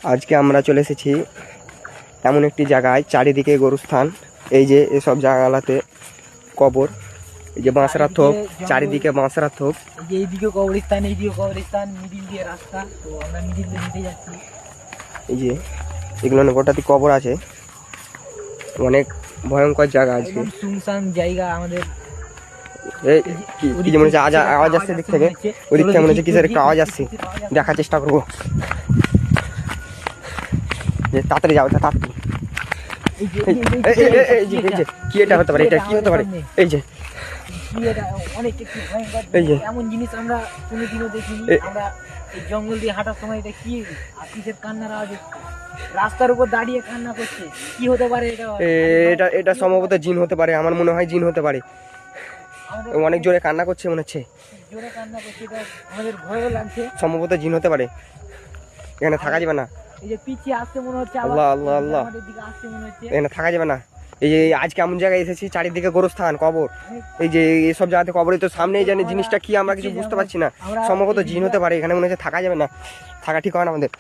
আজকে আমরা চলে এসেছি এমন একটি জায়গায় চারিদিকে গরুস্থান। এই যে এসব জায়গাগুলোতে কবর, এই যে বাঁশরা থোপ, চারিদিকে বাঁশরা থোপ। এইদিকে কবরস্থান, এইদিকে কবরস্থান, মিডিল দিয়ে রাস্তা। তো আমরা মিডিল দিয়ে হেঁটে যাচ্ছি। এই যে এগুলো গোটাতে কবর আছে, অনেক ভয়ঙ্কর জায়গা আজকে। শুনশান জায়গা আমাদের। এই কি যে মনে হচ্ছে আওয়াজ আসছে দিক থেকে, ওই দিক থেকে মনে হচ্ছে কিসের একটা আওয়াজ আসছে, দেখার চেষ্টা করবো। যে তাড়াতাড়ি যাও, তাড়াতাড়ি। কি এটা হতে পারে, এটা কি হতে পারে? এই যে এই যে এমন জিনিস আমরা কোনোদিনও দেখিনি। আমরা এই জঙ্গল দিয়ে হাঁটার সময় এটা কি কিসের কান্নার আওয়াজ হচ্ছে, রাস্তার উপর দাঁড়িয়ে কান্না করছে। কি হতে পারে এটা? এটা সম্ভবত জিন হতে পারে, আমার মনে হয় জিন হতে পারে। অনেক জোরে কান্না করছে মনে হচ্ছে, জোরে কান্না করছে, আমাদের ভয়ও লাগছে। সম্ভবত জিন হতে পারে, এখানে থাকা যাবে না। এই যে পিছিয়ে আসছে মনে হচ্ছে, আল্লাহ আল্লাহ আল্লাহ, আমাদের দিকে আসছে মনে হচ্ছে। এখানে থাকা যাবে না। এই যে আজকে এমন জায়গায় এসেছি, চারিদিকে গোরস্থান, কবর। এই যে এইসব জায়গাতে কবরই তো সামনেই জানি, জিনিসটা কি আমরা কিছু বুঝতে পারছি না। সম্ভবত জিন হতে পারে, এখানে মনে হচ্ছে থাকা যাবে না, থাকা ঠিক হয় না আমাদের।